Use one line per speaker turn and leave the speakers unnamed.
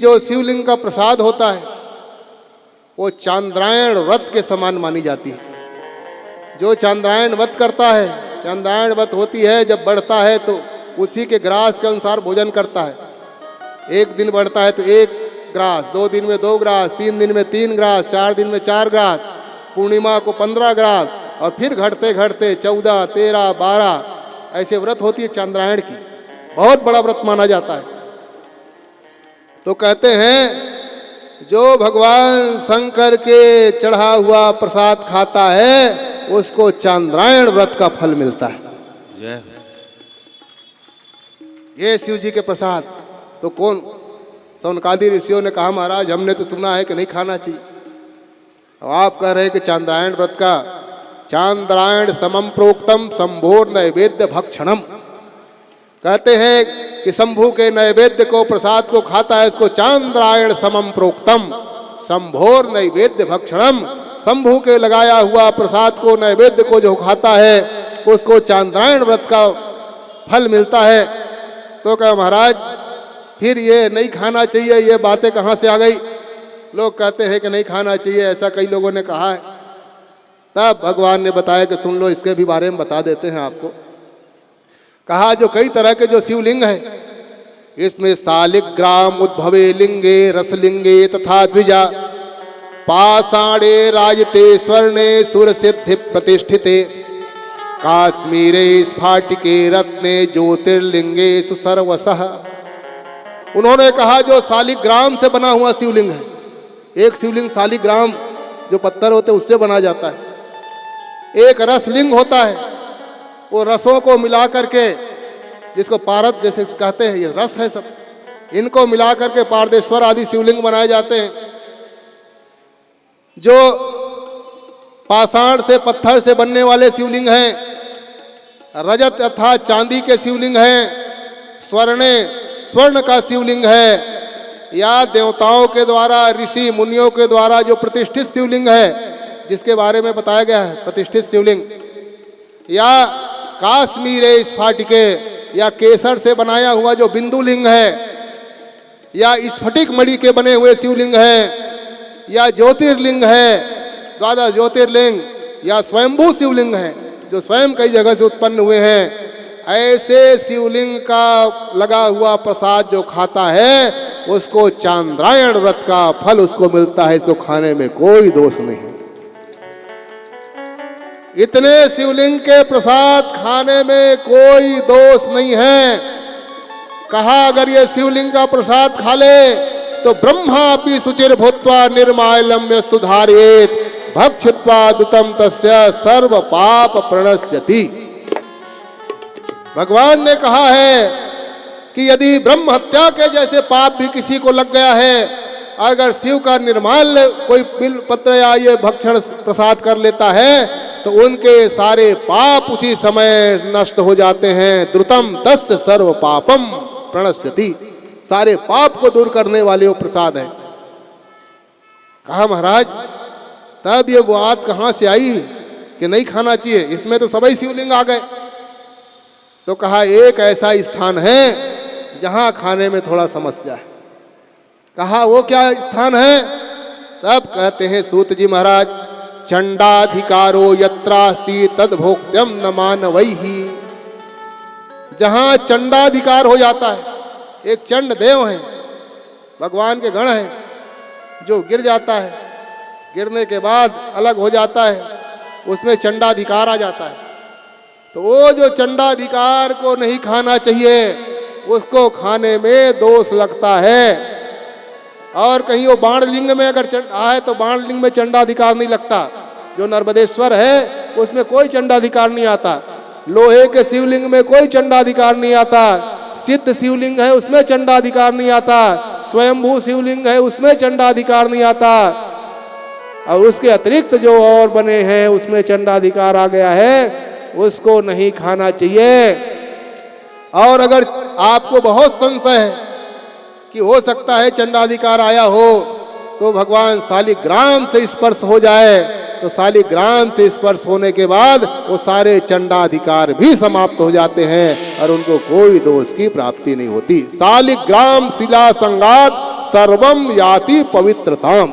जो शिवलिंग का प्रसाद होता है वो चांद्रायण व्रत के समान मानी जाती है। जो चांद्रायण व्रत करता है, चांद्रायण व्रत होती है जब बढ़ता है तो उसी के ग्रास के अनुसार भोजन करता है। एक दिन बढ़ता है तो 1 ग्रास, 2 दिन में 2 ग्रास, 3 दिन में 3 ग्रास, 4 दिन में 4 ग्रास, पूर्णिमा को 15 ग्रास, और फिर घटते घटते 14, 13, 12 ऐसे व्रत होती है चांद्रायण की। बहुत बड़ा व्रत माना जाता है। तो कहते हैं जो भगवान शंकर के चढ़ा हुआ प्रसाद खाता है उसको चांद्रायण व्रत का फल मिलता है।
जय
ये शिव जी के प्रसाद। तो कौन सौनकादि ऋषियों ने कहा महाराज हमने तो सुना है कि नहीं खाना चाहिए, अब आप कह रहे हैं कि चांद्रायण व्रत का चांद्रायण समम प्रोक्तम शंभोर नैवेद्य भक्षणम। कहते हैं कि शंभु के नैवेद्य को, प्रसाद को खाता है इसको चांद्रायण समम प्रोक्तम शंभोर नैवेद्य भक्षणम। शंभु के लगाया हुआ प्रसाद को, नैवेद्य को जो खाता है उसको चांद्रायण व्रत का फल मिलता है। तो कहा महाराज फिर ये नहीं खाना चाहिए, ये बातें कहाँ से आ गई? लोग कहते हैं कि नहीं खाना चाहिए, ऐसा कई लोगों ने कहा है। तब भगवान ने बताया कि सुन लो, इसके भी बारे में बता देते हैं आपको। कहा जो कई तरह के जो शिवलिंग है इसमें सालिग्राम उद्भवे लिंगे रसलिंगे तथा द्विजा पाषाणे राजते स्वर्णे सुर सिद्धि प्रतिष्ठिते काश्मीरे स्फाटिके रत्ने ज्योतिर्लिंगे सुसर्वसः। उन्होंने कहा जो सालिग्राम से बना हुआ शिवलिंग है, एक शिवलिंग सालिग्राम जो पत्थर होते उससे बना जाता है। एक रसलिंग होता है, वो रसों को मिला करके, जिसको पारद जैसे कहते हैं, ये रस है सब, इनको मिला करके पारदेश्वर आदि शिवलिंग बनाए जाते हैं। जो पाषाण से, पत्थर से बनने वाले शिवलिंग हैं, रजत अर्थात चांदी के शिवलिंग हैं, स्वर्ण का शिवलिंग है, या देवताओं के द्वारा, ऋषि मुनियों के द्वारा जो प्रतिष्ठित शिवलिंग है जिसके बारे में बताया गया है प्रतिष्ठित शिवलिंग, या काश्मीरे स्फाटिके या केसर से बनाया हुआ जो बिंदु लिंग है, या स्फटिक मणि के बने हुए शिवलिंग है, या ज्योतिर्लिंग है 12 ज्योतिर्लिंग, या स्वयंभू शिवलिंग है जो स्वयं कई जगह से उत्पन्न हुए हैं। ऐसे शिवलिंग का लगा हुआ प्रसाद जो खाता है उसको चांद्रायण व्रत का फल उसको मिलता है। इसको खाने में कोई दोष नहीं। इतने शिवलिंग के प्रसाद खाने में कोई दोष नहीं है। कहा अगर ये शिवलिंग का प्रसाद खा ले तो ब्रह्मा अपि शुचिर भूत्वा निर्माल्यम यस्तु धारयेत भक्षित्वा दुतम तस्य सर्व पाप प्रणश्यति। भगवान ने कहा है कि यदि ब्रह्म हत्या के जैसे पाप भी किसी को लग गया है, अगर शिव का निर्माल्य कोई बिल पत्र या ये भक्षण प्रसाद कर लेता है तो उनके सारे पाप उसी समय नष्ट हो जाते हैं। द्रुतम तस्य सर्व पापम प्रणश्यति। सारे पाप को दूर करने वाले वो प्रसाद है। कहा महाराज तब ये बात कहाँ से आई कि नहीं खाना चाहिए, इसमें तो सभी शिवलिंग आ गए। तो कहा एक ऐसा स्थान है जहां खाने में थोड़ा समस्या है। कहा वो क्या स्थान है? तब कहते हैं सूत जी महाराज, चंडाधिकारो यत्रास्ति तद्भोक्त्यम न मानवैहि। जहां चंडाधिकार हो जाता है, एक चंड देव है, भगवान के गण है, जो गिर जाता है, गिरने के बाद अलग हो जाता है, उसमें चंडाधिकार आ जाता है। तो वो जो चंडाधिकार को नहीं खाना चाहिए उसको खाने में दोष लगता है। और कहीं वो बाणलिंग में अगर आए तो बाणलिंग में चंडाधिकार नहीं लगता। जो नर्मदेश्वर है उसमें कोई चंडाधिकार नहीं आता। लोहे के शिवलिंग में कोई चंडाधिकार नहीं आता। सिद्ध शिवलिंग है उसमें चंडाधिकार नहीं आता। स्वयंभू शिवलिंग है उसमें चंडाधिकार नहीं आता। और उसके अतिरिक्त जो और बने हैं उसमें चंडाधिकार आ गया है, उसको नहीं खाना चाहिए। और अगर आपको बहुत संशय है कि हो सकता है चंडाधिकार आया हो तो भगवान शालिग्राम से स्पर्श हो जाए, तो शालिग्राम से स्पर्श होने के बाद वो सारे चंडाधिकार भी समाप्त हो जाते हैं और उनको कोई दोष की प्राप्ति नहीं होती। शालिग्राम शिला संगात सर्वम याति पवित्रताम।